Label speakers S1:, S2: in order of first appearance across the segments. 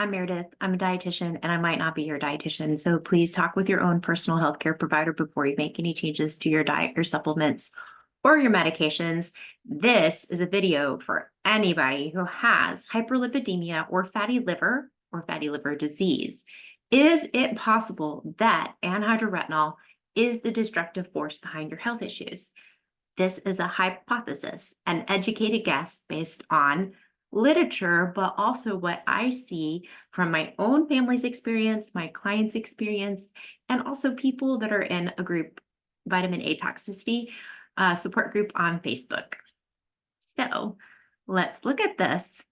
S1: I'm Meredith. I'm a dietitian and I might not be your dietitian. So please talk with your own personal healthcare provider before you make any changes to your diet or supplements or your medications. This is a video for anybody who has hyperlipidemia or fatty liver disease. Is it possible that anhydroretinol is the destructive force behind your health issues? This is a hypothesis, an educated guess based on literature, but also what I see from my own family's experience, my clients' experience, and also people that are in a group, vitamin A toxicity support group on Facebook. So let's look at this.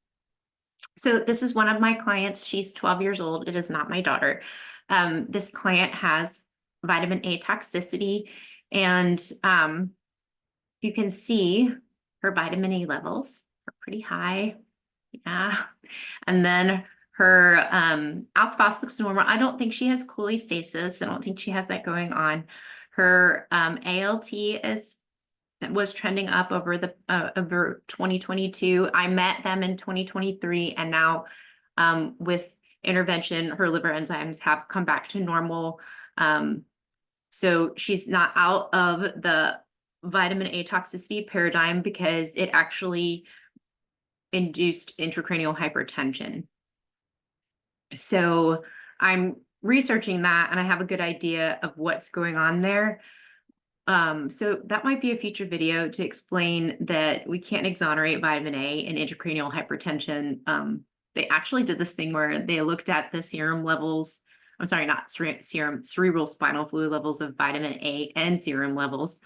S1: So this is one of my clients. She's 12 years old. It is not my daughter. This client has vitamin A toxicity, and you can see her vitamin A levels are pretty high. Yeah. And then her alk phos looks normal. I don't think she has cholestasis. I don't think she has that going on. Her ALT was trending up over the over 2022. I met them in 2023, and now with intervention, her liver enzymes have come back to normal. So she's not out of the vitamin A toxicity paradigm because it actually induced intracranial hypertension. So I'm researching that and I have a good idea of what's going on there. So that might be a future video to explain that we can't exonerate vitamin A in intracranial hypertension. They actually did this thing where they looked at the serum levels. I'm sorry, not serum, cerebral spinal fluid levels of vitamin A and serum levels.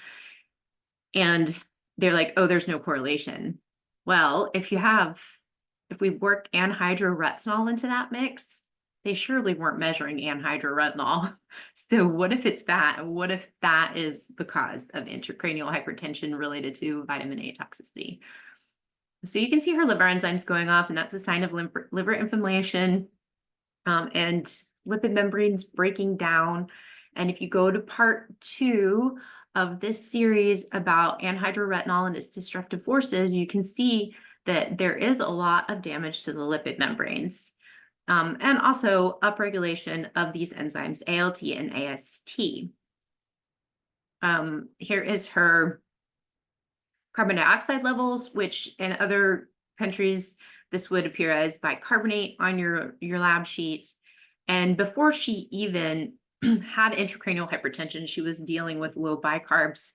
S1: And they're like, oh, there's no correlation. Well, if we work anhydroretinol into that mix, they surely weren't measuring anhydroretinol. So what if it's that? What if that is the cause of intracranial hypertension related to vitamin A toxicity? So you can see her liver enzymes going up, and that's a sign of liver inflammation and lipid membranes breaking down. And if you go to part 2 of this series about anhydroretinol and its destructive forces, you can see that there is a lot of damage to the lipid membranes, and also upregulation of these enzymes, ALT and AST. Here is her carbon dioxide levels, which in other countries, this would appear as bicarbonate on your lab sheet. And before she even had intracranial hypertension, she was dealing with low bicarbs.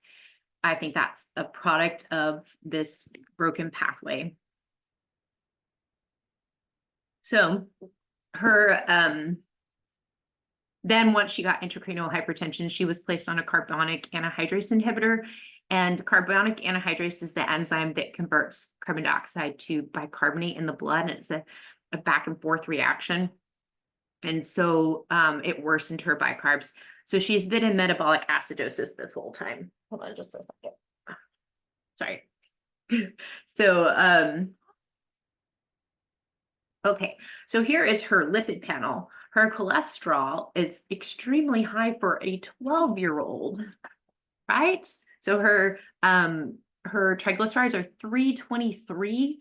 S1: I think that's a product of this broken pathway. So her, then once she got intracranial hypertension, she was placed on a carbonic anhydrase inhibitor. And carbonic anhydrase is the enzyme that converts carbon dioxide to bicarbonate in the blood. And it's a back and forth reaction. And so it worsened her bicarbs. So she's been in metabolic acidosis this whole time. Hold on just a second. Sorry. So, okay. So here is her lipid panel. Her cholesterol is extremely high for a 12-year-old, right? So her triglycerides are 323.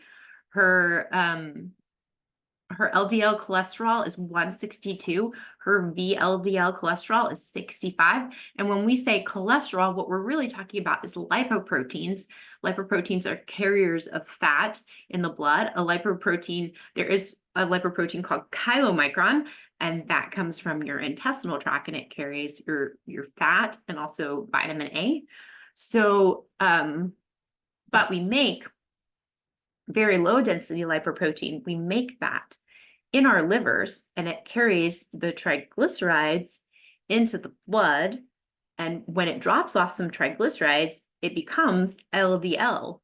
S1: Her LDL cholesterol is 162. Her VLDL cholesterol is 65. And when we say cholesterol, what we're really talking about is lipoproteins. Lipoproteins are carriers of fat in the blood. There is a lipoprotein called chylomicron, and that comes from your intestinal tract, and it carries your fat and also vitamin A. So, but we make very low density lipoprotein. We make that in our livers, and it carries the triglycerides into the blood. And when it drops off some triglycerides, it becomes LDL,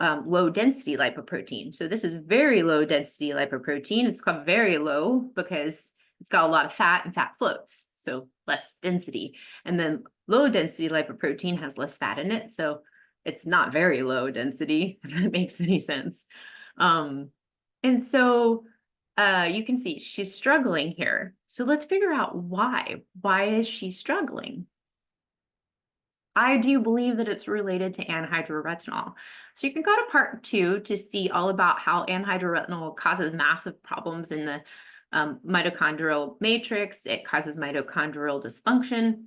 S1: low density lipoprotein. So this is very low density lipoprotein. It's called very low because it's got a lot of fat, and fat floats, so less density. And then low density lipoprotein has less fat in it, so it's not very low density, if that makes any sense. And so you can see she's struggling here. So let's figure out why. Why is she struggling? I do believe that it's related to anhydroretinol. So you can go to part 2 to see all about how anhydroretinol causes massive problems in the mitochondrial matrix. It causes mitochondrial dysfunction.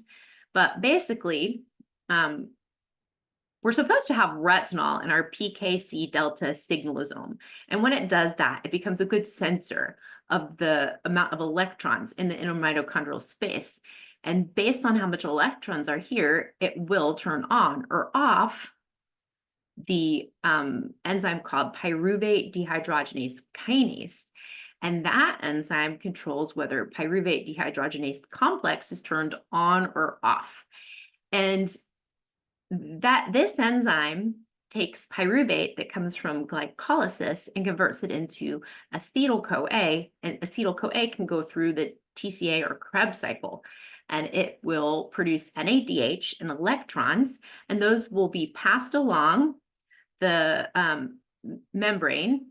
S1: But basically, we're supposed to have retinol in our PKCdelta signalosome. And when it does that, it becomes a good sensor of the amount of electrons in the inner mitochondrial space. And based on how much electrons are here, it will turn on or off the enzyme called pyruvate dehydrogenase kinase. And that enzyme controls whether pyruvate dehydrogenase complex is turned on or off. And that this enzyme takes pyruvate that comes from glycolysis and converts it into acetyl CoA, and acetyl CoA can go through the TCA or Krebs cycle, and it will produce NADH and electrons, and those will be passed along the membrane.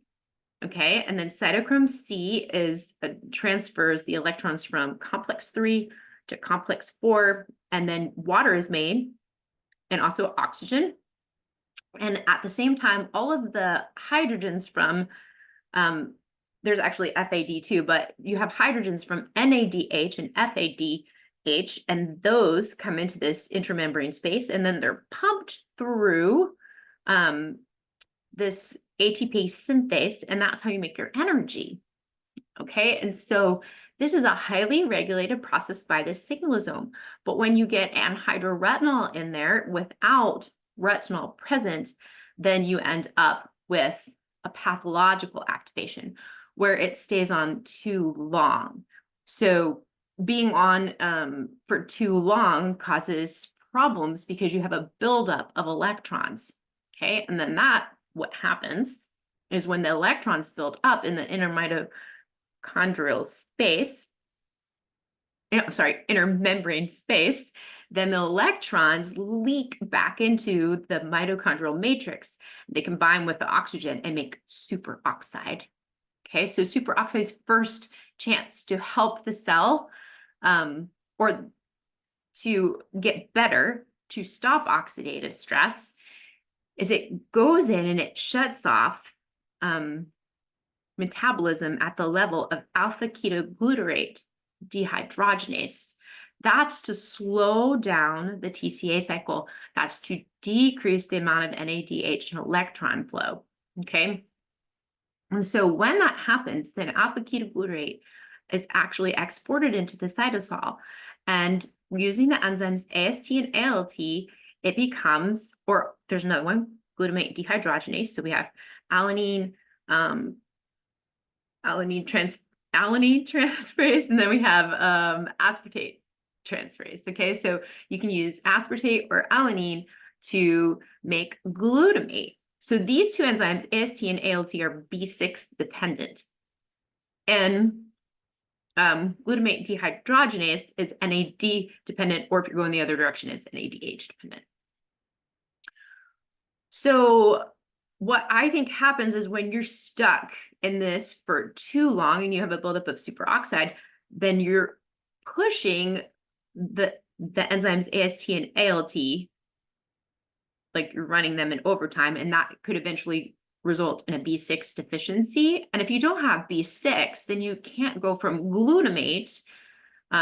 S1: Okay, and then cytochrome C is transfers the electrons from complex 3 to complex 4, and then water is made, and also oxygen. And at the same time, all of the hydrogens from, there's actually FAD too, but you have hydrogens from NADH and FADH, and those come into this intramembrane space, and then they're pumped through this ATP synthase, and that's how you make your energy. Okay, and so this is a highly regulated process by the signalosome. But when you get anhydroretinol in there without retinol present, then you end up with a pathological activation where it stays on too long. So being on for too long causes problems because you have a buildup of electrons. Okay, and then what happens is when the electrons build up in the inner mitochondrial space, inner membrane space, then the electrons leak back into the mitochondrial matrix. They combine with the oxygen and make superoxide. Okay, so superoxide's first chance to help the cell or to get better, to stop oxidative stress, is it goes in and it shuts off metabolism at the level of alpha ketoglutarate dehydrogenase. That's to slow down the TCA cycle. That's to decrease the amount of NADH and electron flow. Okay. And so when that happens, then alpha ketoglutarate is actually exported into the cytosol. And using the enzymes AST and ALT, it becomes, or there's another one, glutamate dehydrogenase. So we have alanine, alanine transferase, and then we have aspartate transferase. Okay, so you can use aspartate or alanine to make glutamate. So these two enzymes, AST and ALT, are B6 dependent. And glutamate dehydrogenase is NAD dependent, or if you're going the other direction, it's NADH dependent. So what I think happens is when you're stuck in this for too long and you have a buildup of superoxide, then you're pushing the enzymes AST and ALT, like you're running them in overtime, and that could eventually result in a B6 deficiency. And if you don't have B6, then you can't go from glutamate,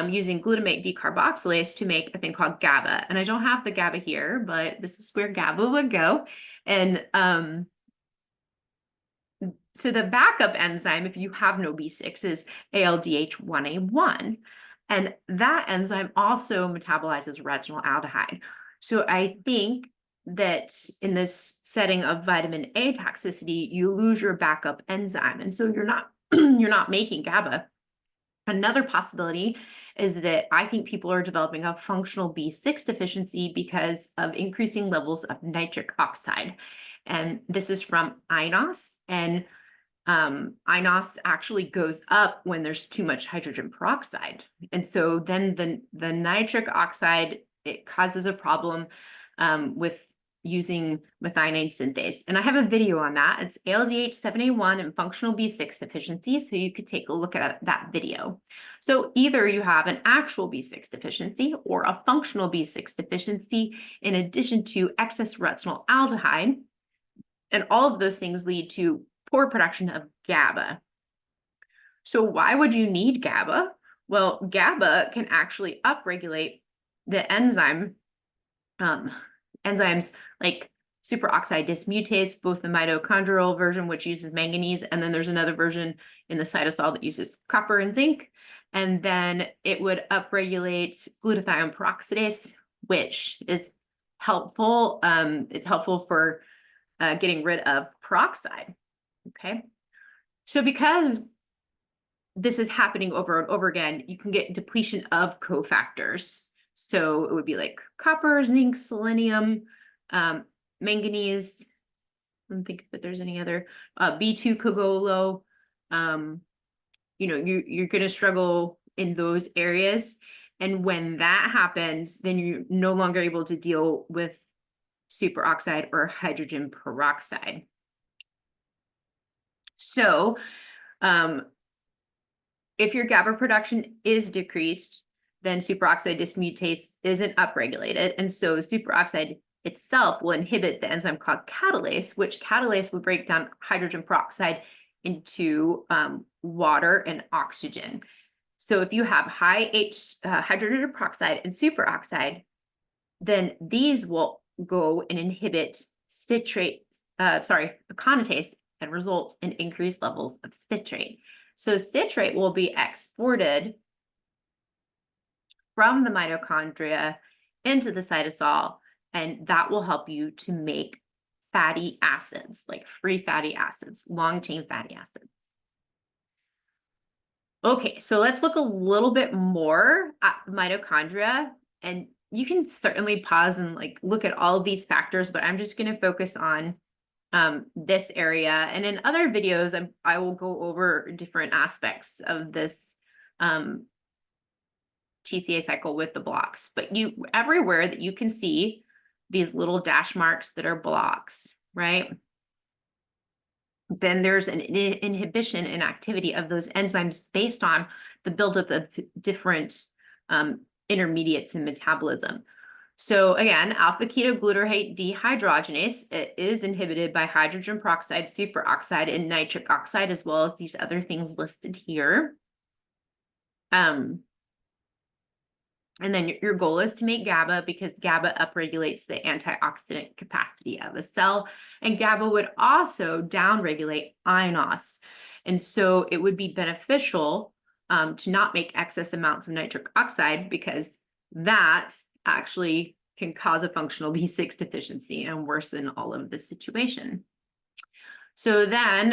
S1: using glutamate decarboxylase, to make a thing called GABA. And I don't have the GABA here, but this is where GABA would go. And so the backup enzyme, if you have no B6, is ALDH1A1. And that enzyme also metabolizes retinol aldehyde. So I think that in this setting of vitamin A toxicity, you lose your backup enzyme. And so you're not making GABA. Another possibility is that I think people are developing a functional B6 deficiency because of increasing levels of nitric oxide. And this is from INOS. And INOS actually goes up when there's too much hydrogen peroxide. And so then the nitric oxide, it causes a problem with using methionine synthase. And I have a video on that. It's ALDH7A1 and functional B6 deficiency. So you could take a look at that video. So either you have an actual B6 deficiency or a functional B6 deficiency in addition to excess retinol aldehyde. And all of those things lead to poor production of GABA. So why would you need GABA? Well, GABA can actually upregulate the enzymes like superoxide dismutase, both the mitochondrial version, which uses manganese, and then there's another version in the cytosol that uses copper and zinc. And then it would upregulate glutathione peroxidase, which is helpful. It's helpful for getting rid of peroxide. Okay. So because this is happening over and over again, you can get depletion of cofactors. So it would be like copper, zinc, selenium, manganese. I don't think that there's any other. B2 could go low. You're going to struggle in those areas. And when that happens, then you're no longer able to deal with superoxide or hydrogen peroxide. So, if your GABA production is decreased, then superoxide dismutase isn't upregulated. And so the superoxide itself will inhibit the enzyme called catalase, which catalase will break down hydrogen peroxide into water and oxygen. So if you have high hydrogen peroxide and superoxide, then these will go and inhibit aconitase and results in increased levels of citrate. So citrate will be exported from the mitochondria into the cytosol, and that will help you to make fatty acids, like free fatty acids, long-chain fatty acids. Okay, so let's look a little bit more at mitochondria, and you can certainly pause and like look at all of these factors, but I'm just going to focus on this area. And in other videos, I will go over different aspects of this TCA cycle with the blocks. But everywhere that you can see these little dash marks that are blocks, right? Then there's an inhibition in activity of those enzymes based on the buildup of different intermediates in metabolism. So again, alpha-ketoglutarate dehydrogenase is inhibited by hydrogen peroxide, superoxide, and nitric oxide, as well as these other things listed here. And then your goal is to make GABA because GABA upregulates the antioxidant capacity of a cell, and GABA would also downregulate INOS. And so it would be beneficial to not make excess amounts of nitric oxide because that actually can cause a functional B6 deficiency and worsen all of the situation. So then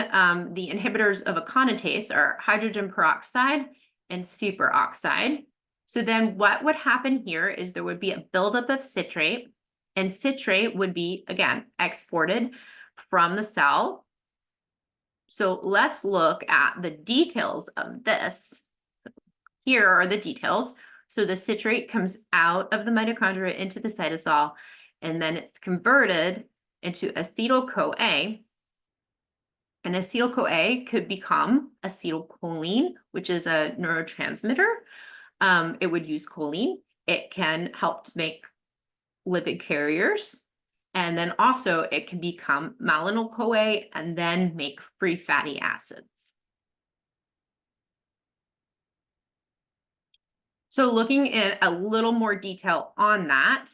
S1: the inhibitors of aconitase are hydrogen peroxide and superoxide. So then what would happen here is there would be a buildup of citrate, and citrate would be, again, exported from the cell. So let's look at the details of this. Here are the details. So the citrate comes out of the mitochondria into the cytosol, and then it's converted into acetyl CoA. And acetyl CoA could become acetylcholine, which is a neurotransmitter. It would use choline. It can help to make lipid carriers. And then also it can become malonyl CoA and then make free fatty acids. So looking in a little more detail on that.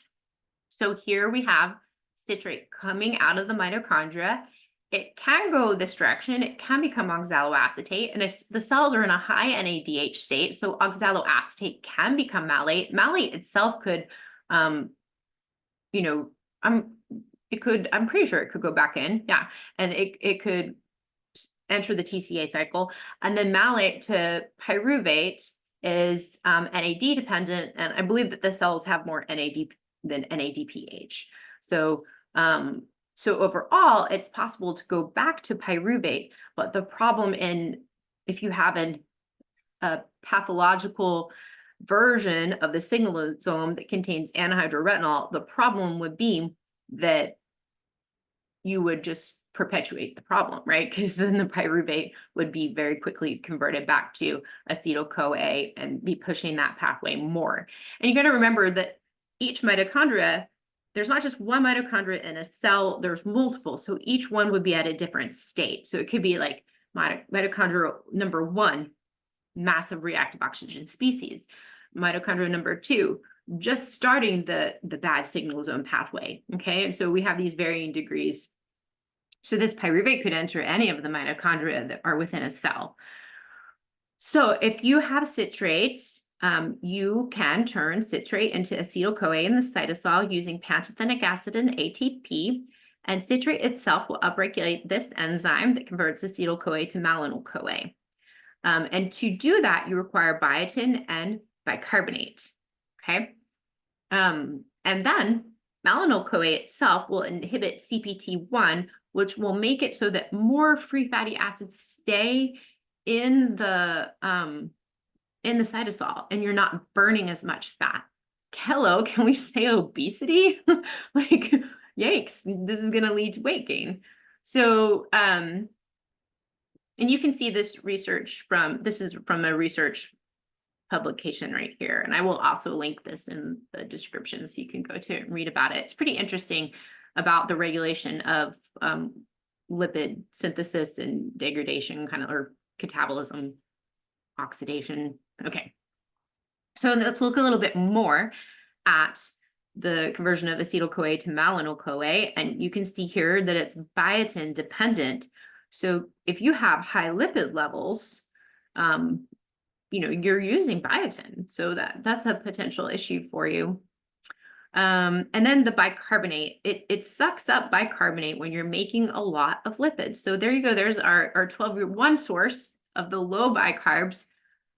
S1: So here we have citrate coming out of the mitochondria. It can go this direction. It can become oxaloacetate, and the cells are in a high NADH state, so oxaloacetate can become malate. Malate itself could, I'm pretty sure it could go back in, yeah, and it could enter the TCA cycle. And then malate to pyruvate is NAD dependent, and I believe that the cells have more NAD than NADPH. So overall, it's possible to go back to pyruvate, but the problem if you have a pathological version of the signalosome that contains anhydroretinol, the problem would be that you would just perpetuate the problem, right? Because then the pyruvate would be very quickly converted back to acetyl CoA and be pushing that pathway more. And you got to remember that each mitochondria, there's not just one mitochondria in a cell, there's multiple. So each one would be at a different state. So it could be like mitochondria number 1 massive reactive oxygen species. Mitochondria number 2, just starting the bad signalosome pathway, okay? And so we have these varying degrees. So this pyruvate could enter any of the mitochondria that are within a cell. So if you have citrates, you can turn citrate into acetyl CoA in the cytosol using pantothenic acid and ATP, and citrate itself will upregulate this enzyme that converts acetyl CoA to malonyl CoA. And to do that, you require biotin and bicarbonate, okay? And then malonyl CoA itself will inhibit CPT1, which will make it so that more free fatty acids stay in the cytosol, and you're not burning as much fat. Hello, can we say obesity? Like, yikes, this is going to lead to weight gain. So, and you can see this research this is from a research publication right here. And I will also link this in the description so you can go to it and read about it. It's pretty interesting about the regulation of lipid synthesis and degradation, or catabolism, oxidation. Okay. So let's look a little bit more at the conversion of acetyl CoA to malonyl CoA. And you can see here that it's biotin dependent. So if you have high lipid levels, you're using biotin. So that's a potential issue for you. And then the bicarbonate, it sucks up bicarbonate when you're making a lot of lipids. So there you go. There's our 12-year-old source of the low bicarbs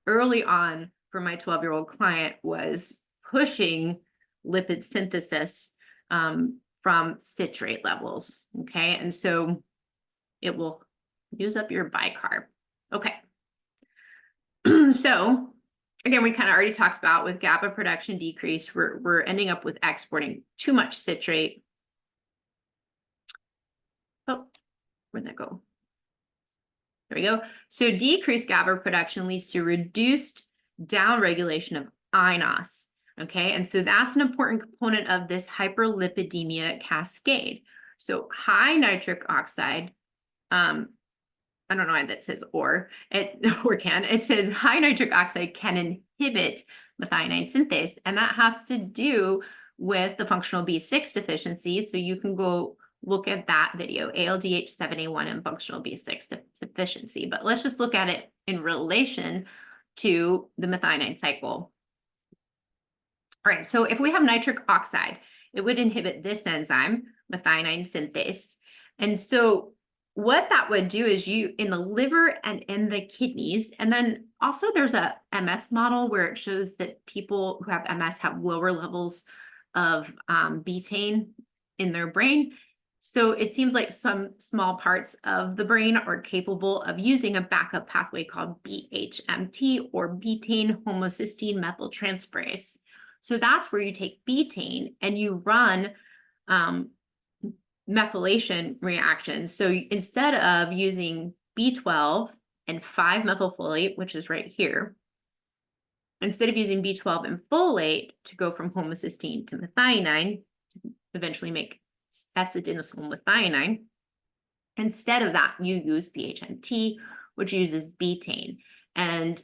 S1: early on for my 12-year-old client was pushing lipid synthesis from citrate levels. Okay. And so it will use up your bicarb. Okay. So again, we kind of already talked about with GABA production decrease, we're ending up with exporting too much citrate. Oh, where'd that go? There we go. So decreased GABA production leads to reduced downregulation of acidosis. Okay, and so that's an important component of this hyperlipidemia cascade. So high nitric oxide, I don't know why that says it says high nitric oxide can inhibit methionine synthase, and that has to do with the functional B6 deficiency. So you can go look at that video, ALDH7A1 and functional B6 deficiency. But let's just look at it in relation to the methionine cycle. All right, so if we have nitric oxide, it would inhibit this enzyme, methionine synthase. And so what that would do is in the liver and in the kidneys, and then also there's a MS model where it shows that people who have MS have lower levels of betaine in their brain. So it seems like some small parts of the brain are capable of using a backup pathway called BHMT, or betaine homocysteine methyltransferase. So that's where you take betaine and you run methylation reactions. So instead of using B12 and 5-methylfolate, which is right here, instead of using B12 and folate to go from homocysteine to methionine, to eventually make S-adenosylmethionine, instead of that, you use BHMT, which uses betaine. And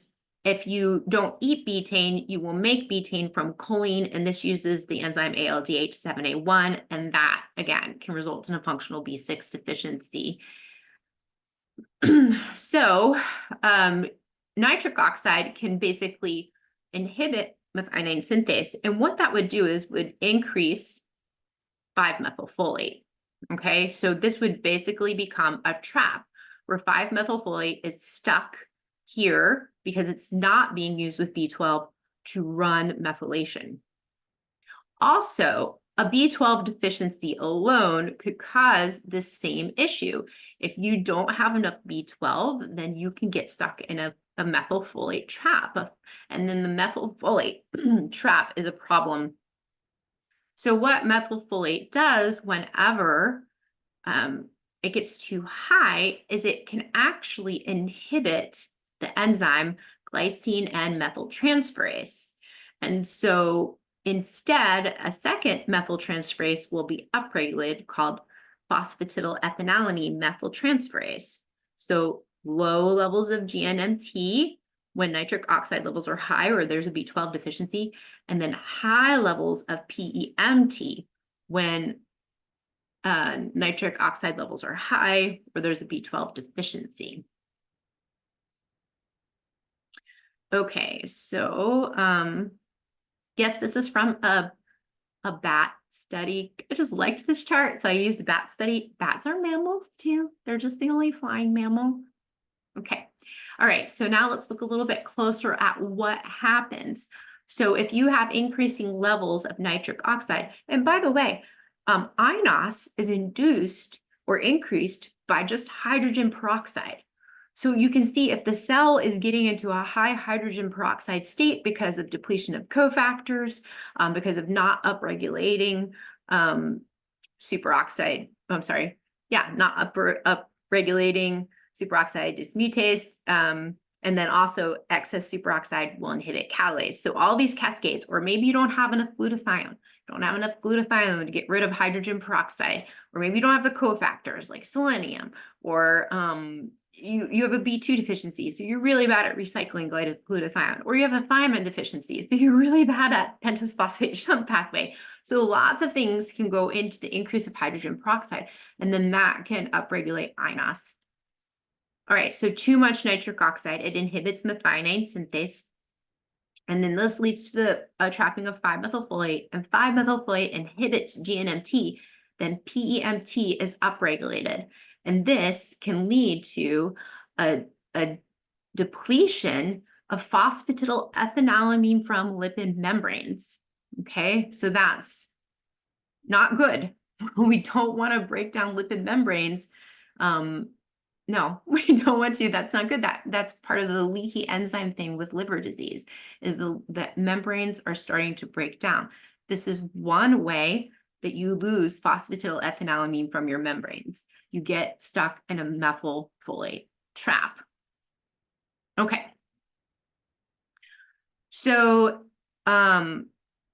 S1: if you don't eat betaine, you will make betaine from choline, and this uses the enzyme ALDH7A1, and that, again, can result in a functional B6 deficiency. So nitric oxide can basically inhibit methionine synthase, and what that would do is would increase 5-methylfolate. Okay, so this would basically become a trap where 5-methylfolate is stuck here because it's not being used with B12 to run methylation. Also, a B12 deficiency alone could cause the same issue. If you don't have enough B12, then you can get stuck in a methylfolate trap. And then the methylfolate trap is a problem. So what methylfolate does whenever it gets too high is it can actually inhibit the enzyme glycine and methyltransferase. And so instead, a second methyltransferase will be upregulated called phosphatidylethanolamine methyltransferase. So low levels of GNMT when nitric oxide levels are high or there's a B12 deficiency, and then high levels of PEMT when nitric oxide levels are high or there's a B12 deficiency. Okay, so yes, this is from a bat study. I just liked this chart, so I used a bat study. Bats are mammals too. They're just the only flying mammal. Okay, all right, so now let's look a little bit closer at what happens. So if you have increasing levels of nitric oxide, and by the way, INOS is induced or increased by just hydrogen peroxide. So you can see if the cell is getting into a high hydrogen peroxide state because of depletion of cofactors, because of not upregulating superoxide, not upregulating superoxide dismutase, and then also excess superoxide will inhibit catalase. So all these cascades, or maybe you don't have enough glutathione, to get rid of hydrogen peroxide, or maybe you don't have the cofactors like selenium, or you have a B2 deficiency, so you're really bad at recycling glutathione, or you have a thiamine deficiency, so you're really bad at pentose phosphate shunt pathway. So lots of things can go into the increase of hydrogen peroxide, and then that can upregulate INOS. All right, so too much nitric oxide, it inhibits methionine synthase, and then this leads to the trapping of 5-methylfolate, and 5-methylfolate inhibits GNMT, then PEMT is upregulated. And this can lead to a depletion of phosphatidylethanolamine from lipid membranes. Okay, so that's not good. We don't want to break down lipid membranes. No, we don't want to. That's not good. That's part of the leaky enzyme thing with liver disease, is the membranes are starting to break down. This is one way that you lose phosphatidylethanolamine from your membranes. You get stuck in a methylfolate trap. Okay. So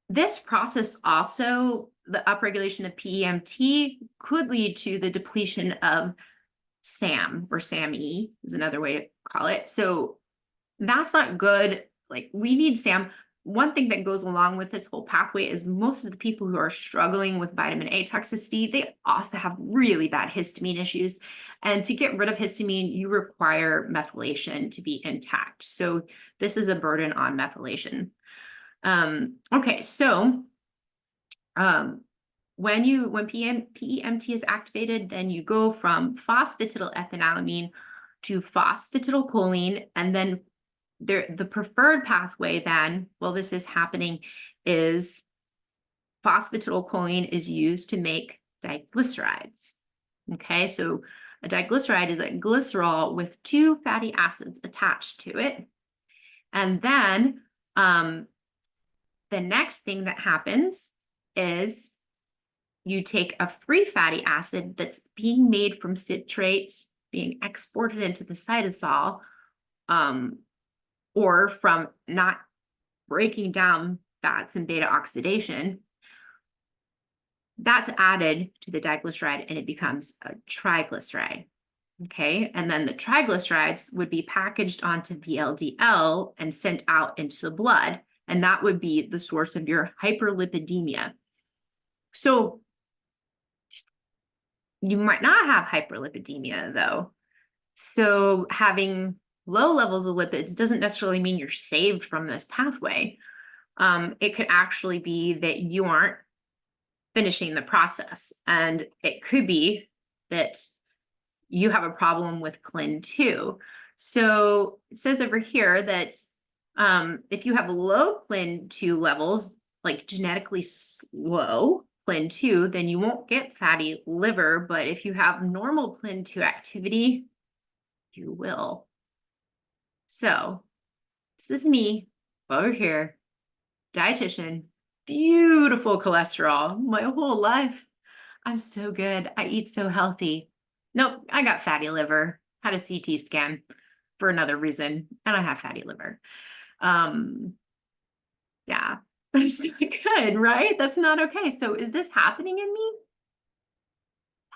S1: this process also, the upregulation of PEMT could lead to the depletion of SAM, or SAMe is another way to call it. So that's not good. Like, we need SAM. One thing that goes along with this whole pathway is most of the people who are struggling with vitamin A toxicity, they also have really bad histamine issues. And to get rid of histamine, you require methylation to be intact. So this is a burden on methylation. Okay, so when PEMT is activated, then you go from phosphatidylethanolamine to phosphatidylcholine, and then the preferred pathway then, while this is happening, is phosphatidylcholine is used to make diglycerides. Okay, so a diglyceride is a glycerol with 2 fatty acids attached to it. And then the next thing that happens is you take a free fatty acid that's being made from citrate, being exported into the cytosol, or from not breaking down fats and beta oxidation. That's added to the diglyceride and it becomes a triglyceride. Okay, and then the triglycerides would be packaged onto VLDL and sent out into the blood, and that would be the source of your hyperlipidemia. So you might not have hyperlipidemia though. So having low levels of lipids doesn't necessarily mean you're saved from this pathway. It could actually be that you aren't finishing the process, and it could be that you have a problem with CLIN2. So it says over here that if you have low CLIN2 levels, like genetically slow CLIN2, then you won't get fatty liver, but if you have normal CLIN2 activity, you will. So this is me over here, dietitian, beautiful cholesterol, my whole life. I'm so good. I eat so healthy. Nope, I got fatty liver, had a CT scan for another reason, and I have fatty liver. Yeah, that's not good, right? That's not okay. So is this happening in me?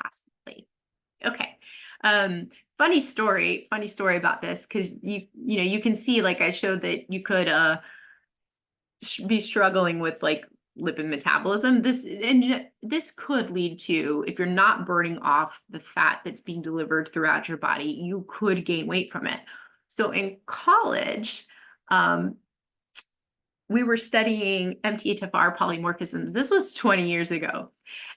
S1: Possibly. Okay. Funny story about this, because you can see, like I showed, that you could be struggling with like lipid metabolism. This could lead to, if you're not burning off the fat that's being delivered throughout your body, you could gain weight from it. So in college, we were studying MTHFR polymorphisms. This was 20 years ago.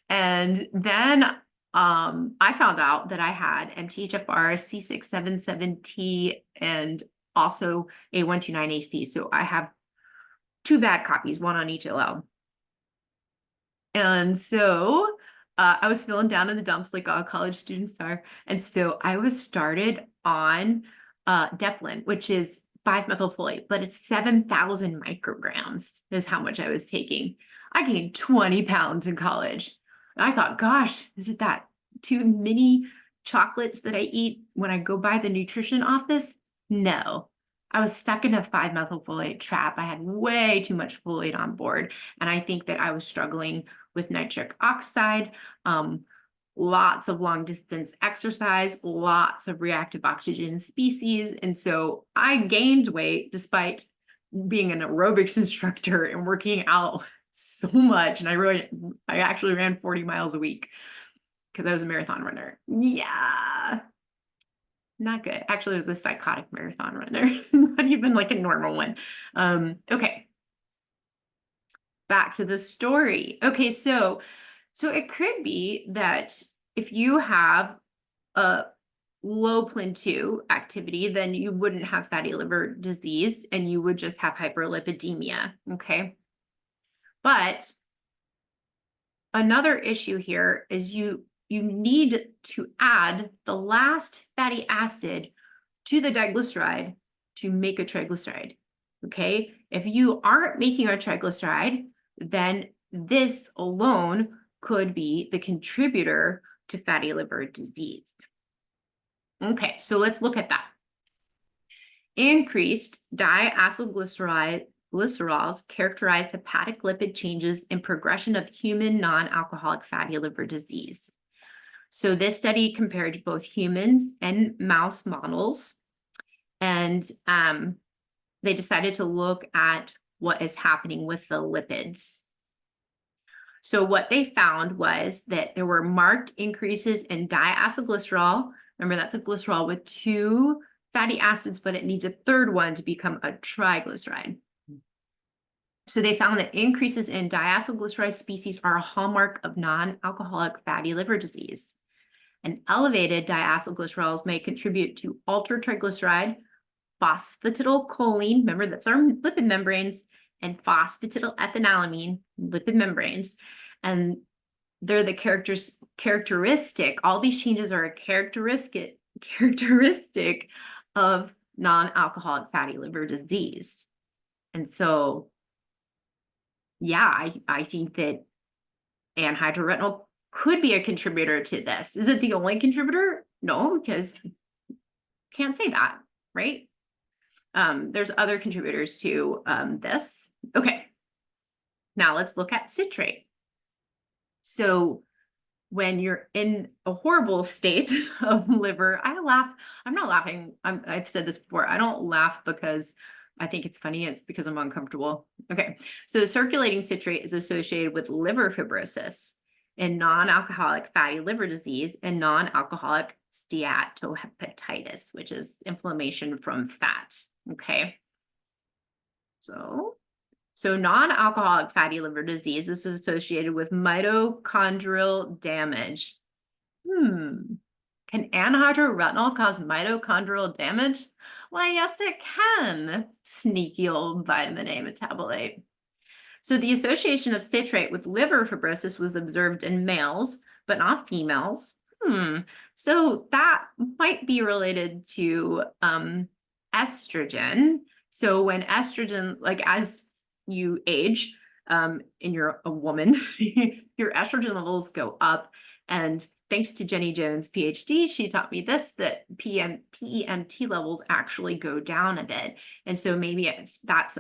S1: And then I found out that I had MTHFR, C677T, and also A129AC. So I have two bad copies, one on each allele. And so I was feeling down in the dumps like all college students are. And so I was started on Deplin, which is 5-methylfolate, but it's 7,000 micrograms is how much I was taking. I gained 20 pounds in college. And I thought, gosh, is it that too many chocolates that I eat when I go by the nutrition office? No. I was stuck in a 5-methylfolate trap. I had way too much folate on board. And I think that I was struggling with nitric oxide, lots of long distance exercise, lots of reactive oxygen species. And so I gained weight despite being an aerobics instructor and working out so much. And I actually ran 40 miles a week because I was a marathon runner. Yeah. Not good. Actually, it was a psychotic marathon runner, not even like a normal one. Okay. Back to the story. Okay, so it could be that if you have a low PLIN2 activity, then you wouldn't have fatty liver disease and you would just have hyperlipidemia, okay? But another issue here is you need to add the last fatty acid to the diglyceride to make a triglyceride, okay? If you aren't making a triglyceride, then this alone could be the contributor to fatty liver disease. Okay, so let's look at that. Increased diacylglycerols characterize hepatic lipid changes in progression of human non-alcoholic fatty liver disease. So this study compared both humans and mouse models, and they decided to look at what is happening with the lipids. So what they found was that there were marked increases in diacylglycerol. Remember, that's a glycerol with two fatty acids, but it needs a third one to become a triglyceride. So they found that increases in diacylglyceride species are a hallmark of non-alcoholic fatty liver disease. And elevated diacylglycerols may contribute to altered triglyceride, phosphatidylcholine, remember that's our lipid membranes, and phosphatidylethanolamine, lipid membranes. And they're the characteristic, all these changes are a characteristic of non-alcoholic fatty liver disease. And so, yeah, I think that anhydroretinol could be a contributor to this. Is it the only contributor? No, because can't say that, right? There's other contributors to this. Okay, now let's look at citrate. So when you're in a horrible state of liver, I laugh. I'm not laughing. I've said this before. I don't laugh because I think it's funny. It's because I'm uncomfortable. Okay, so circulating citrate is associated with liver fibrosis in non-alcoholic fatty liver disease and non-alcoholic steatohepatitis, which is inflammation from fat. Okay. So non-alcoholic fatty liver disease is associated with mitochondrial damage. Can anhydroretinol cause mitochondrial damage? Why, yes, it can. Sneaky old vitamin A metabolite. So the association of citrate with liver fibrosis was observed in males, but not females. So that might be related to estrogen. So when estrogen, like as you age and you're a woman, your estrogen levels go up. And thanks to Jenny Jones, PhD, she taught me this, that PEMT levels actually go down a bit. And so maybe that's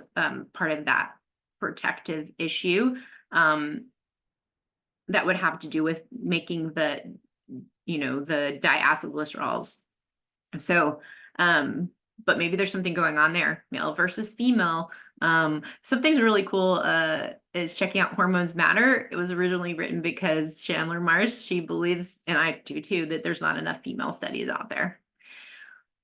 S1: part of that protective issue that would have to do with making the the diacylglycerols. So, but maybe there's something going on there, male versus female. Something's really cool is checking out Hormones Matter. It was originally written because Chandler Marsh, she believes, and I do too, that there's not enough female studies out there.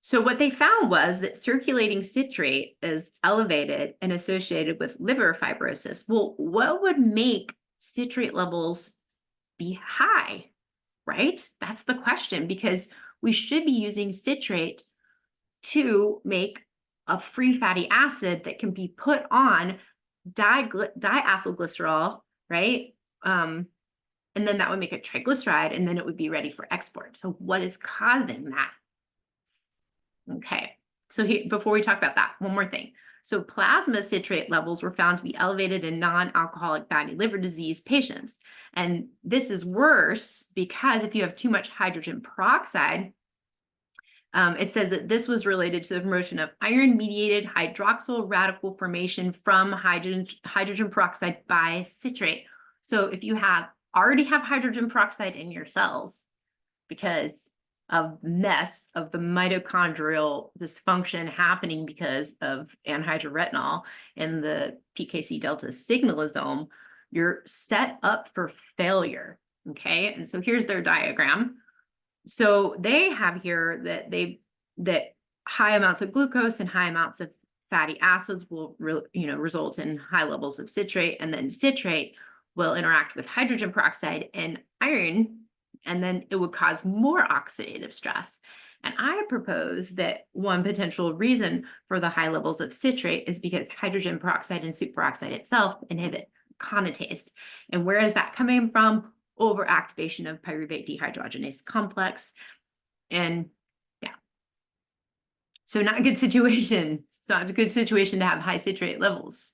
S1: So what they found was that circulating citrate is elevated and associated with liver fibrosis. Well, what would make citrate levels be high, right? That's the question, because we should be using citrate to make a free fatty acid that can be put on diacylglycerol, right? And then that would make a triglyceride, and then it would be ready for export. So what is causing that? Okay, so here, before we talk about that, one more thing. So plasma citrate levels were found to be elevated in non-alcoholic fatty liver disease patients. And this is worse because if you have too much hydrogen peroxide, it says that this was related to the promotion of iron-mediated hydroxyl radical formation from hydrogen peroxide by citrate. So if you already have hydrogen peroxide in your cells because of mess of the mitochondrial dysfunction happening because of anhydroretinol and the PKCdelta signalosome, you're set up for failure, okay? And so here's their diagram. So they have here that high amounts of glucose and high amounts of fatty acids will result in high levels of citrate, and then citrate will interact with hydrogen peroxide and iron, and then it would cause more oxidative stress. And I propose that one potential reason for the high levels of citrate is because hydrogen peroxide and superoxide itself inhibit aconitase. And where is that coming from? Overactivation of pyruvate dehydrogenase complex. And yeah, so not a good situation. It's not a good situation to have high citrate levels.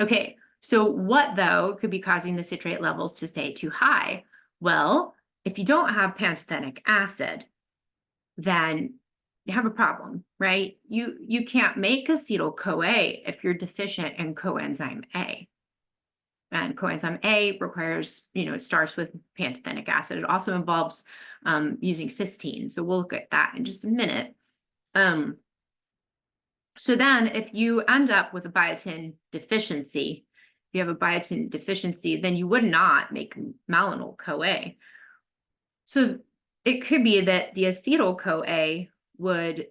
S1: Okay, so what though could be causing the citrate levels to stay too high? Well, if you don't have pantothenic acid, then you have a problem, right? You can't make acetyl CoA if you're deficient in coenzyme A. And coenzyme A requires, it starts with pantothenic acid. It also involves using cysteine. So we'll look at that in just a minute. So then if you end up with a biotin deficiency, if you have a biotin deficiency, then you would not make malonyl CoA. So it could be that the acetyl CoA would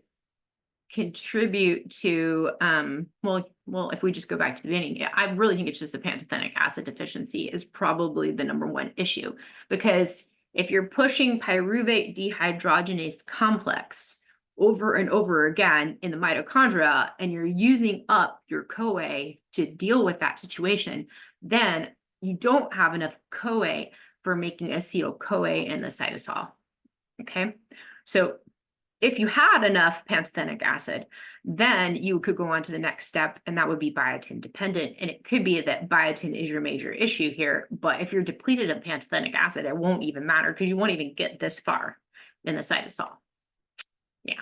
S1: contribute to, well, if we just go back to the beginning, I really think it's just a pantothenic acid deficiency is probably the number one issue, because if you're pushing pyruvate dehydrogenase complex over and over again in the mitochondria, and you're using up your CoA to deal with that situation, then you don't have enough CoA for making acetyl CoA in the cytosol. Okay, so if you had enough pantothenic acid, then you could go on to the next step, and that would be biotin dependent. And it could be that biotin is your major issue here, but if you're depleted of pantothenic acid, it won't even matter because you won't even get this far in the cytosol. Yeah,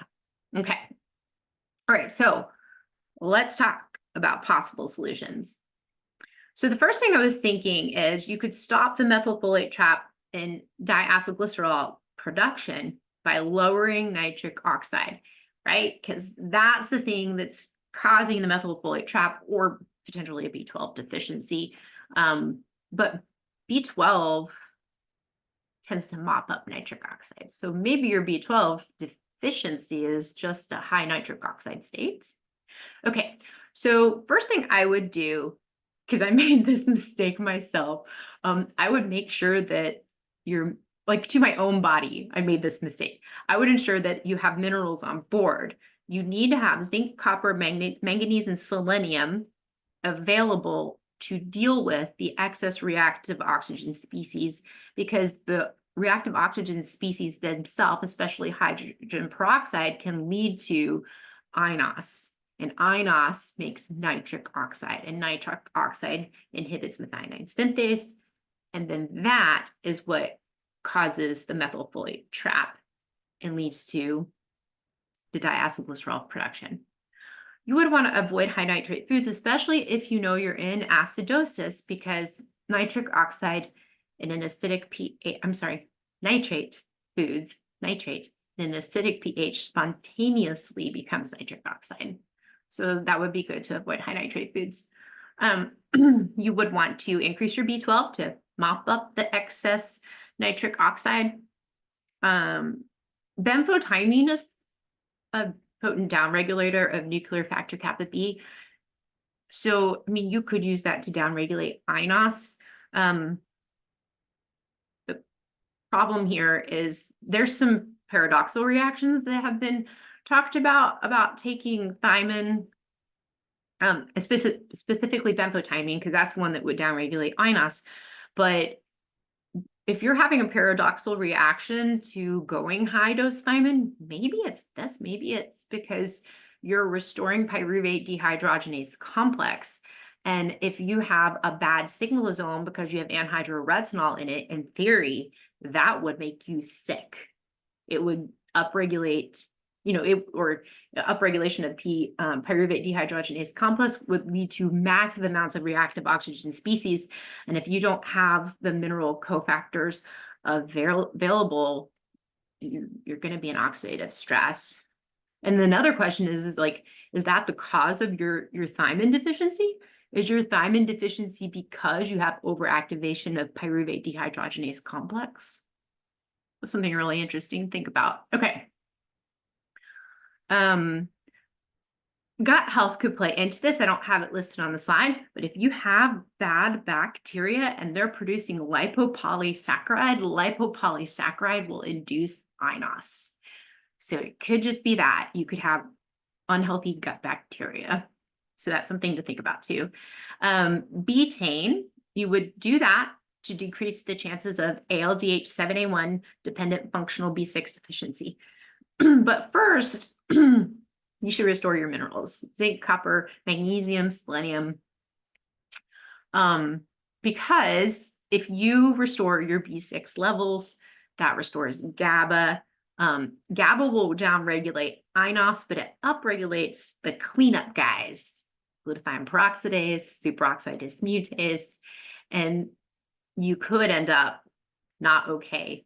S1: okay. All right, so let's talk about possible solutions. So the first thing I was thinking is you could stop the methylfolate trap in diacylglycerol production by lowering nitric oxide, right? Because that's the thing that's causing the methylfolate trap or potentially a B12 deficiency. But B12 tends to mop up nitric oxide. So maybe your B12 deficiency is just a high nitric oxide state. Okay, so first thing I would do, because I made this mistake myself, I would make sure that you're to my own body, I made this mistake. I would ensure that you have minerals on board. You need to have zinc, copper, manganese, and selenium available to deal with the excess reactive oxygen species, because the reactive oxygen species themselves, especially hydrogen peroxide, can lead to INOS. And INOS makes nitric oxide, and nitric oxide inhibits methionine synthase. And then that is what causes the methylfolate trap and leads to the diacylglycerol production. You would want to avoid high nitrate foods, especially if you know you're in acidosis, because nitric oxide in an acidic nitrate foods, nitrate, and an acidic pH spontaneously becomes nitric oxide. So that would be good to avoid high nitrate foods. You would want to increase your B12 to mop up the excess nitric oxide. Benfotiamine is a potent downregulator of nuclear factor kappa B. So, I mean, you could use that to downregulate iNOS. The problem here is there's some paradoxical reactions that have been talked about taking thiamine, specifically benfotiamine, because that's the one that would downregulate iNOS. But if you're having a paradoxical reaction to going high dose thiamine, maybe it's this, maybe it's because you're restoring pyruvate dehydrogenase complex. And if you have a bad signalosome because you have anhydroretinol in it, in theory, that would make you sick. It would upregulate, upregulation of pyruvate dehydrogenase complex would lead to massive amounts of reactive oxygen species. And if you don't have the mineral cofactors available, you're going to be in oxidative stress. And another question is that the cause of your thiamine deficiency? Is your thiamine deficiency because you have overactivation of pyruvate dehydrogenase complex? That's something really interesting to think about. Okay. Gut health could play into this. I don't have it listed on the slide, but if you have bad bacteria and they're producing lipopolysaccharide will induce iNOS. So it could just be that you could have unhealthy gut bacteria. So that's something to think about too. Betaine, you would do that to decrease the chances of ALDH7A1 dependent functional B6 deficiency. But first, you should restore your minerals, zinc, copper, magnesium, selenium. Because if you restore your B6 levels, that restores GABA. GABA will downregulate iNOS, but it upregulates the cleanup guys, glutathione peroxidase, superoxide dismutase, and you could end up not okay.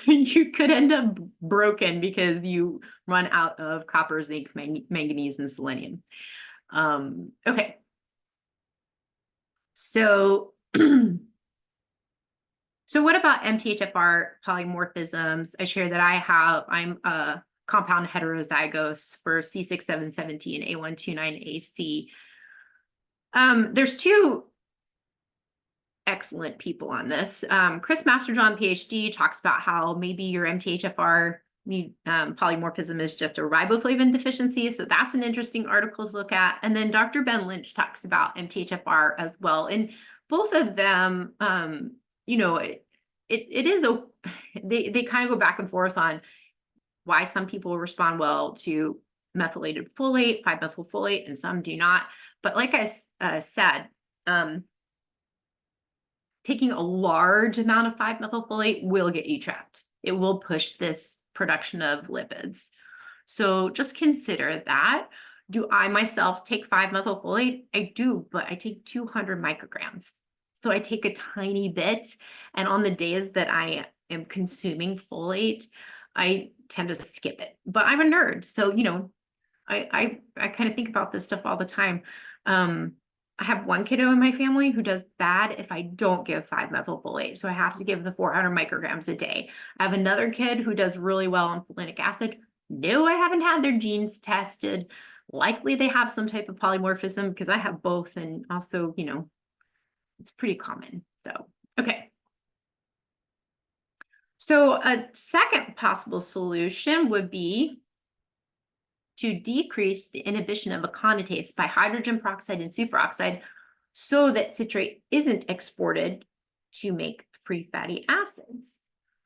S1: You could end up broken because you run out of copper, zinc, manganese, and selenium. Okay. So, so what about MTHFR polymorphisms? I share that I'm a compound heterozygous for C6717 and A129AC. There's two excellent people on this. Chris Masterjohn, PhD, talks about how maybe your MTHFR polymorphism is just a riboflavin deficiency. So that's an interesting article to look at. And then Dr. Ben Lynch talks about MTHFR as well. And both of them, they kind of go back and forth on why some people respond well to methylated folate, 5-methylfolate, and some do not. But like I said, taking a large amount of 5-methylfolate will get you trapped. It will push this production of lipids. So just consider that. Do I myself take 5-methylfolate? I do, but I take 200 micrograms. So I take a tiny bit. And on the days that I am consuming folate, I tend to skip it. But I'm a nerd. So, I kind of think about this stuff all the time. I have one kiddo in my family who does bad if I don't give 5-methylfolate. So I have to give the 400 micrograms a day. I have another kid who does really well on folinic acid. No, I haven't had their genes tested. Likely they have some type of polymorphism because I have both. And also, it's pretty common. So, okay. So a second possible solution would be to decrease the inhibition of aconitase by hydrogen peroxide and superoxide so that citrate isn't exported to make free fatty acids.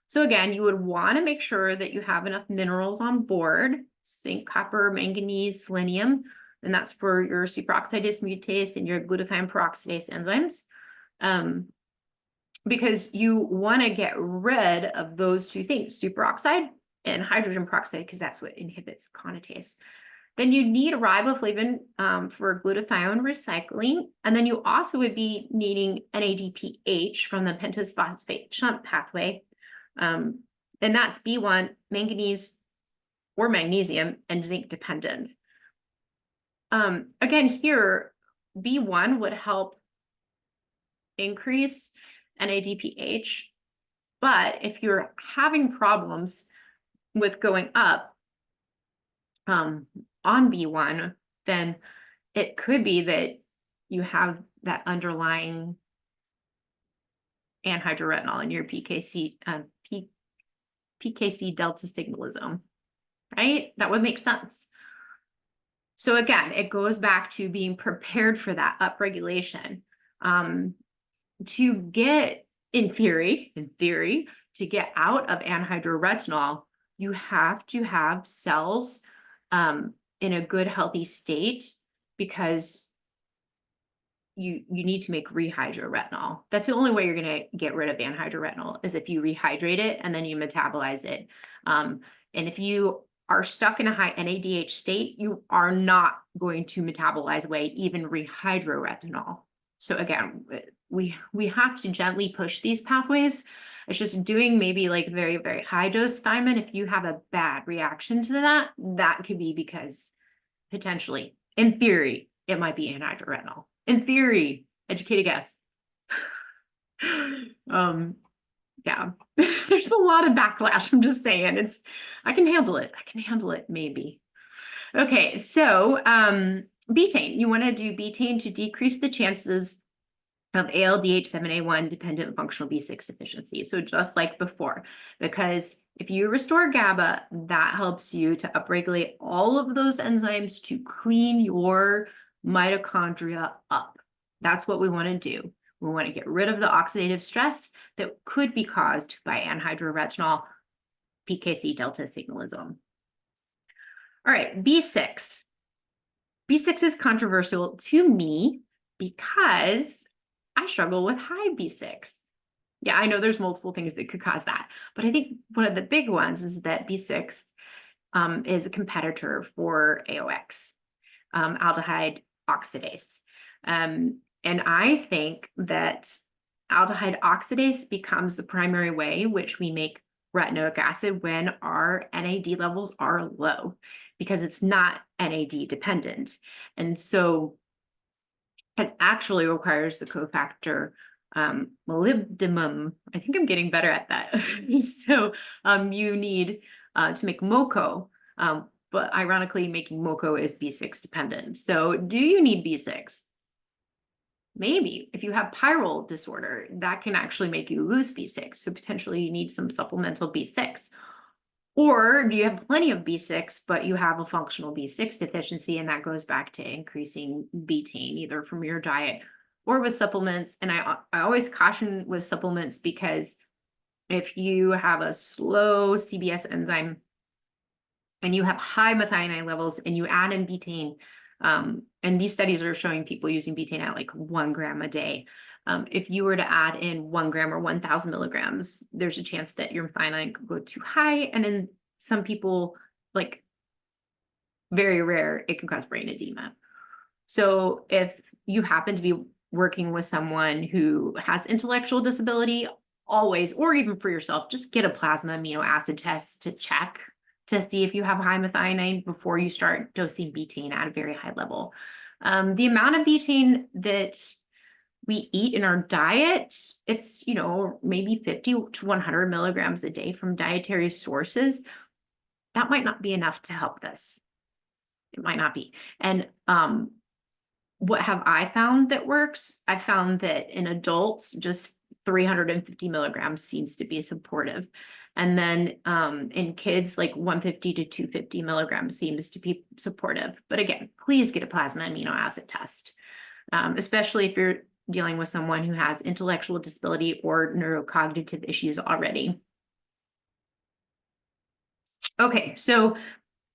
S1: So again, you would want to make sure that you have enough minerals on board, zinc, copper, manganese, selenium, and that's for your superoxide dismutase and your glutathione peroxidase enzymes. Because you want to get rid of those two things, superoxide and hydrogen peroxide, because that's what inhibits aconitase. Then you need a riboflavin for glutathione recycling. And then you also would be needing NADPH from the pentose phosphate shunt pathway. And that's B1, manganese or magnesium, and zinc dependent. Again, here, B1 would help increase NADPH, but if you're having problems with going up on B1, then it could be that you have that underlying anhydroretinol in your PKCdelta signalosome, right? That would make sense. So again, it goes back to being prepared for that upregulation. To get, in theory, to get out of anhydroretinol, you have to have cells in a good, healthy state, because you need to make rehydroretinol. That's the only way you're going to get rid of anhydroretinol, is if you rehydrate it and then you metabolize it. And if you are stuck in a high NADH state, you are not going to metabolize away even rehydroretinol. So again, we have to gently push these pathways. It's just doing maybe like very, very high dose thiamine. If you have a bad reaction to that, that could be because potentially, in theory, it might be anhydroretinol. In theory, educated guess. Yeah, there's a lot of backlash. I'm just saying, I can handle it. I can handle it, maybe. Okay, so betaine. You want to do betaine to decrease the chances of ALDH7A1 dependent functional B6 deficiency. So just like before, because if you restore GABA, that helps you to upregulate all of those enzymes to clean your mitochondria up. That's what we want to do. We want to get rid of the oxidative stress that could be caused by anhydroretinol PKCdelta signalosome. All right, B6. B6 is controversial to me because I struggle with high B6. Yeah, I know there's multiple things that could cause that, but I think one of the big ones is that B6 is a competitor for AOX, aldehyde oxidase. And I think that aldehyde oxidase becomes the primary way which we make retinoic acid when our NAD levels are low, because it's not NAD dependent. And so it actually requires the cofactor molybdenum. I think I'm getting better at that. So you need to make MoCo, but ironically making MoCo is B6 dependent. So do you need B6? Maybe. If you have pyrrole disorder, that can actually make you lose B6. So potentially you need some supplemental B6. Or do you have plenty of B6, but you have a functional B6 deficiency, and that goes back to increasing betaine, either from your diet or with supplements. And I always caution with supplements, because if you have a slow CBS enzyme and you have high methionine levels and you add in betaine, and these studies are showing people using betaine at like 1 gram a day. If you were to add in 1 gram or 1,000 milligrams, there's a chance that your methionine could go too high. And in some people, like very rare, it can cause brain edema. So if you happen to be working with someone who has intellectual disability, always, or even for yourself, just get a plasma amino acid test to check to see if you have high methionine before you start dosing betaine at a very high level. The amount of betaine that we eat in our diet, it's, maybe 50 to 100 milligrams a day from dietary sources. That might not be enough to help this. It might not be. And what have I found that works? I found that in adults, just 350 milligrams seems to be supportive. And then in kids, like 150 to 250 milligrams seems to be supportive. But again, please get a plasma amino acid test, especially if you're dealing with someone who has intellectual disability or neurocognitive issues already. Okay, so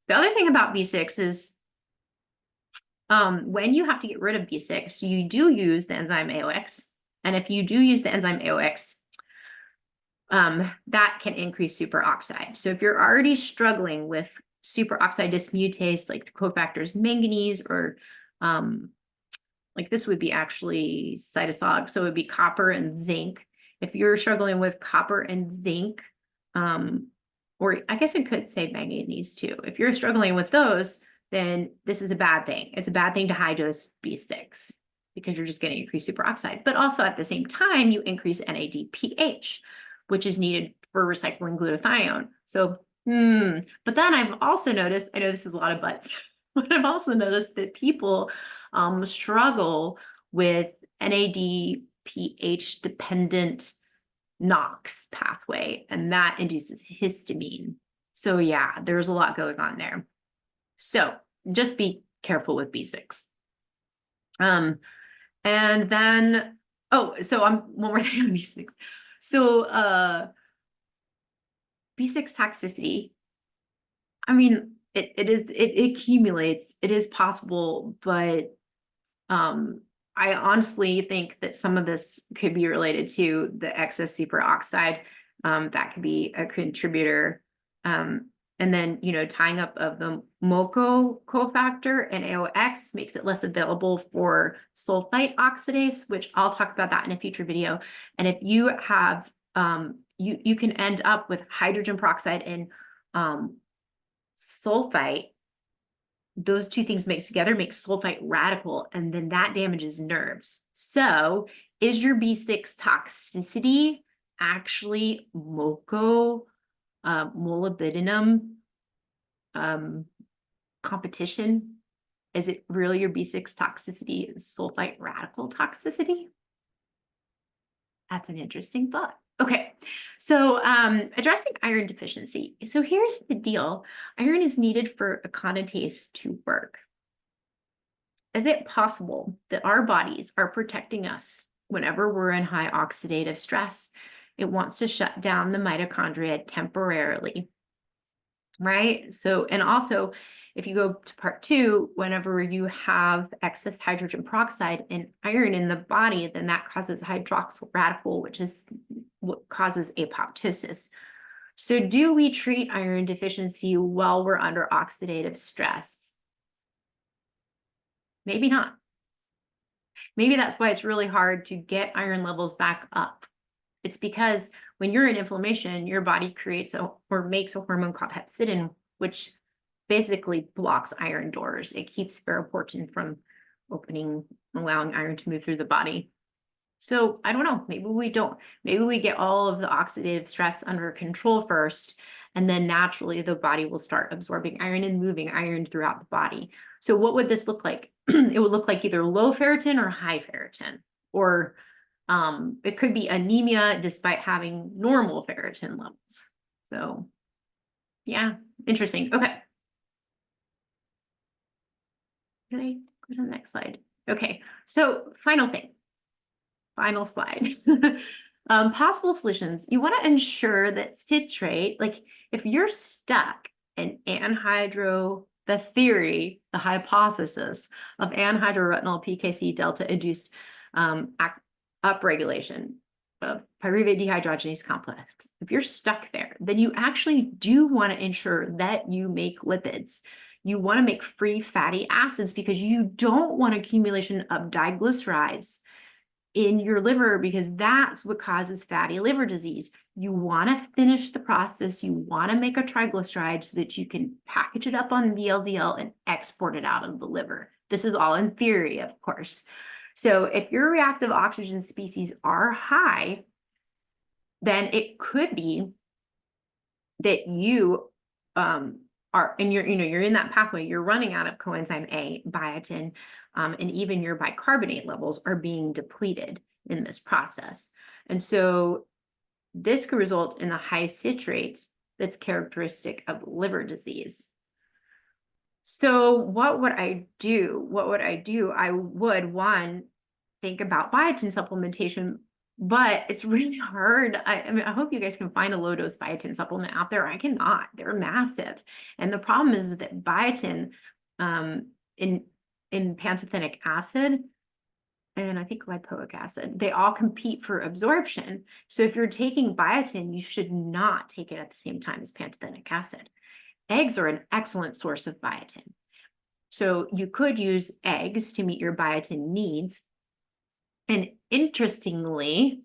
S1: the other thing about B6 is when you have to get rid of B6, you do use the enzyme AOX. And if you do use the enzyme AOX, that can increase superoxide. So if you're already struggling with superoxide dismutase, like the cofactors manganese, or like this would be actually cytosolic, so it would be copper and zinc. If you're struggling with copper and zinc or I guess I could say manganese too. If you're struggling with those, then this is a bad thing. It's a bad thing to high dose B6 because you're just getting increased superoxide. But also at the same time, you increase NADPH, which is needed for recycling glutathione. So, but then I've also noticed, I know this is a lot of buts, but I've also noticed that people struggle with NADPH dependent NOx pathway, and that induces histamine. So yeah, there's a lot going on there. So just be careful with B6. And then, so one more thing on B6. So B6 toxicity, I mean, it accumulates, it is possible, but I honestly think that some of this could be related to the excess superoxide. That could be a contributor. And then, tying up of the MoCo cofactor and AOX makes it less available for sulfite oxidase, which I'll talk about that in a future video. And if you have, you can end up with hydrogen peroxide and sulfite. Those two things mixed together make sulfite radical, and then that damages nerves. So is your B6 toxicity actually MoCo molybdenum competition? Is it really your B6 toxicity sulfite radical toxicity? That's an interesting thought. Okay, so addressing iron deficiency. So here's the deal. Iron is needed for aconitase to work. Is it possible that our bodies are protecting us whenever we're in high oxidative stress? It wants to shut down the mitochondria temporarily, right? So, and also, if you go to part 2, whenever you have excess hydrogen peroxide and iron in the body, then that causes hydroxyl radical, which is what causes apoptosis. So do we treat iron deficiency while we're under oxidative stress? Maybe not. Maybe that's why it's really hard to get iron levels back up. It's because when you're in inflammation, your body creates or makes a hormone called hepcidin, which basically blocks iron doors. It keeps ferroportin from opening, allowing iron to move through the body. So I don't know, maybe we don't. Maybe we get all of the oxidative stress under control first, and then naturally the body will start absorbing iron and moving iron throughout the body. So what would this look like? It would look like either low ferritin or high ferritin, or it could be anemia despite having normal ferritin levels. So yeah, interesting. Okay. Can I go to the next slide? Okay, so final slide. Possible solutions. You want to ensure that citrate, like if you're stuck in the theory, the hypothesis of anhydroretinol PKCdelta induced upregulation of pyruvate dehydrogenase complex. If you're stuck there, then you actually do want to ensure that you make lipids. You want to make free fatty acids because you don't want accumulation of diglycerides in your liver, because that's what causes fatty liver disease. You want to finish the process. You want to make a triglyceride so that you can package it up on VLDL and export it out of the liver. This is all in theory, of course. So if your reactive oxygen species are high, then it could be that you are, and you're in that pathway, you're running out of coenzyme A, biotin, and even your bicarbonate levels are being depleted in this process. And so this could result in a high citrates that's characteristic of liver disease. So what would I do? I would, one, think about biotin supplementation, but it's really hard. I mean, I hope you guys can find a low-dose biotin supplement out there. I cannot. They're massive. And the problem is that biotin in pantothenic acid, and I think lipoic acid, they all compete for absorption. So if you're taking biotin, you should not take it at the same time as pantothenic acid. Eggs are an excellent source of biotin. So you could use eggs to meet your biotin needs. And interestingly,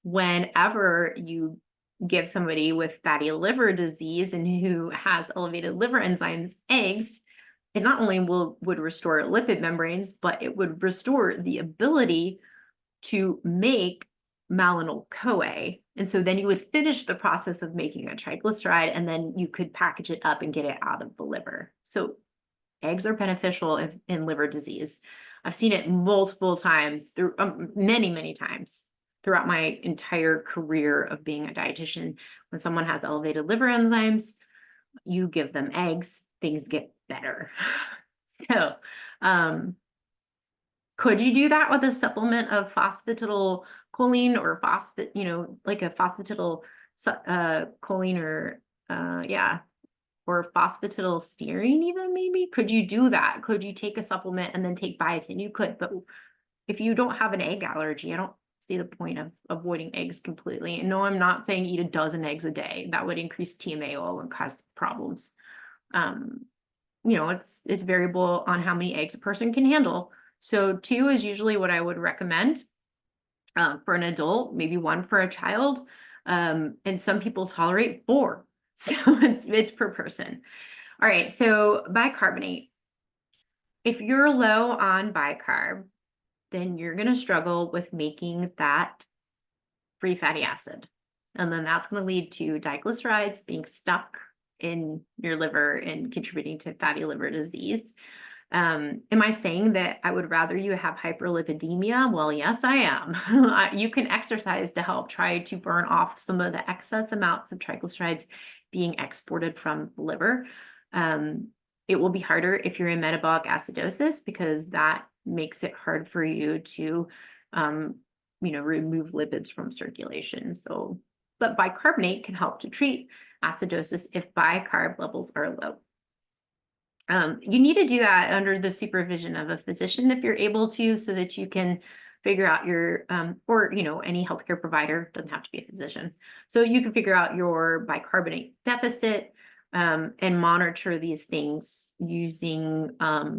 S1: whenever you give somebody with fatty liver disease and who has elevated liver enzymes eggs, it not only would restore lipid membranes, but it would restore the ability to make malonyl CoA. And so then you would finish the process of making a triglyceride, and then you could package it up and get it out of the liver. So eggs are beneficial in liver disease. I've seen it multiple times through many, many times throughout my entire career of being a dietitian. When someone has elevated liver enzymes, you give them eggs, things get better. So, could you do that with a supplement of phosphatidylcholine or like a phosphatidylcholine or phosphatidylserine even maybe? Could you do that? Could you take a supplement and then take biotin? You could, but if you don't have an egg allergy, I don't see the point of avoiding eggs completely. And no, I'm not saying eat a dozen eggs a day. That would increase TMAO and cause problems. It's variable on how many eggs a person can handle. So 2 is usually what I would recommend for an adult, maybe 1 for a child. And some people tolerate 4. So it's per person. All right, so bicarbonate. If you're low on bicarb, then you're going to struggle with making that free fatty acid. And then that's going to lead to diglycerides being stuck in your liver and contributing to fatty liver disease. Am I saying that I would rather you have hyperlipidemia? Well, yes, I am. You can exercise to help try to burn off some of the excess amounts of triglycerides being exported from the liver. It will be harder if you're in metabolic acidosis because that makes it hard for you to, remove lipids from circulation. So, but bicarbonate can help to treat acidosis if bicarb levels are low. You need to do that under the supervision of a physician if you're able to, so that you can figure out your, any healthcare provider, doesn't have to be a physician. So you can figure out your bicarbonate deficit and monitor these things using a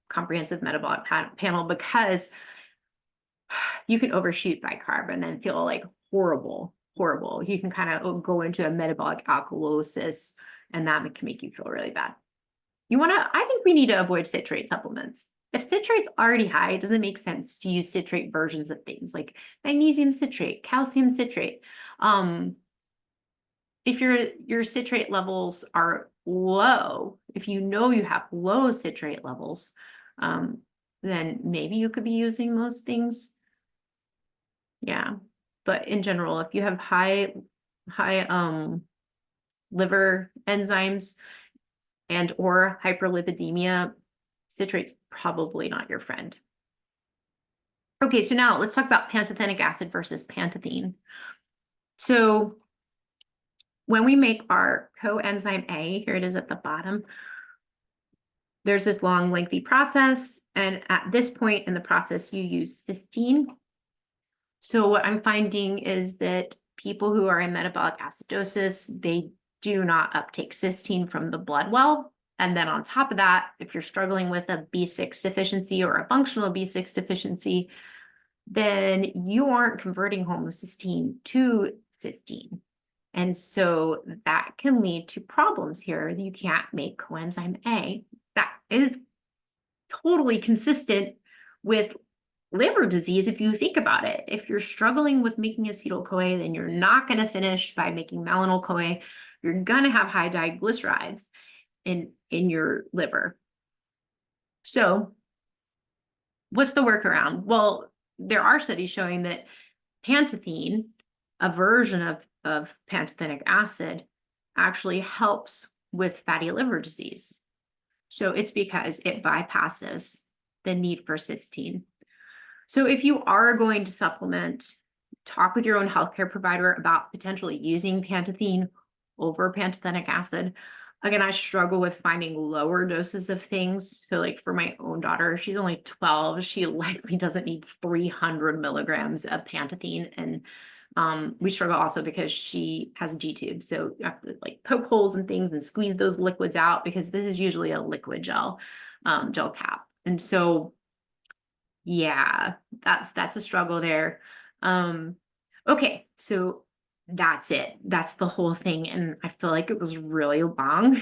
S1: comprehensive metabolic panel, because you can overshoot bicarb and then feel like horrible. You can kind of go into a metabolic alkalosis, and that can make you feel really bad. I think we need to avoid citrate supplements. If citrate's already high, it doesn't make sense to use citrate versions of things like magnesium citrate, calcium citrate. If your citrate levels are low, if you know you have low citrate levels, then maybe you could be using those things. Yeah, but in general, if you have high liver enzymes and or hyperlipidemia, citrate's probably not your friend. Okay, so now let's talk about pantothenic acid versus pantothene. So when we make our coenzyme A, here it is at the bottom, there's this long, lengthy process, and at this point in the process, you use cysteine. So what I'm finding is that people who are in metabolic acidosis, they do not uptake cysteine from the blood well. And then on top of that, if you're struggling with a B6 deficiency or a functional B6 deficiency, then you aren't converting homocysteine to cysteine. And so that can lead to problems here. You can't make coenzyme A. That is totally consistent with liver disease if you think about it. If you're struggling with making acetyl CoA, then you're not going to finish by making malonyl CoA. You're going to have high diglycerides in your liver. So what's the workaround? Well, there are studies showing that pantothene, a version of pantothenic acid, actually helps with fatty liver disease. So it's because it bypasses the need for cysteine. So if you are going to supplement, talk with your own healthcare provider about potentially using pantothene over pantothenic acid. Again, I struggle with finding lower doses of things. So like for my own daughter, she's only 12. She likely doesn't need 300 milligrams of pantothene. And we struggle also because she has a G-tube. So you have to like poke holes and things and squeeze those liquids out, because this is usually a liquid gel cap. And so, yeah, that's a struggle there. Okay, so that's it. That's the whole thing. And I feel like it was really long.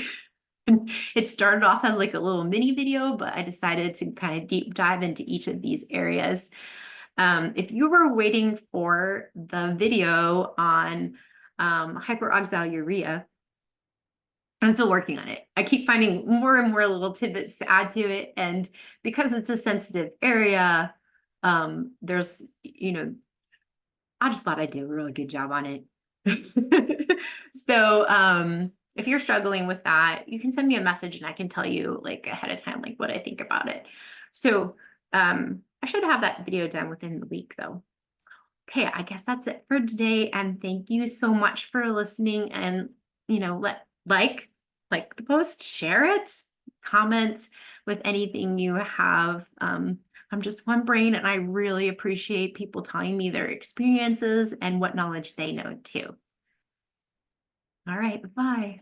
S1: It started off as like a little mini video, but I decided to kind of deep dive into each of these areas. If you were waiting for the video on hyperoxaluria, I'm still working on it. I keep finding more and more little tidbits to add to it. And because it's a sensitive area, there's, I just thought I'd do a really good job on it. So if you're struggling with that, you can send me a message and I can tell you like ahead of time, like what I think about it. So I should have that video done within the week though. Okay, I guess that's it for today. And thank you so much for listening. And like the post, share it, comment with anything you have. I'm just one brain, and I really appreciate people telling me their experiences and what knowledge they know too. All right, bye.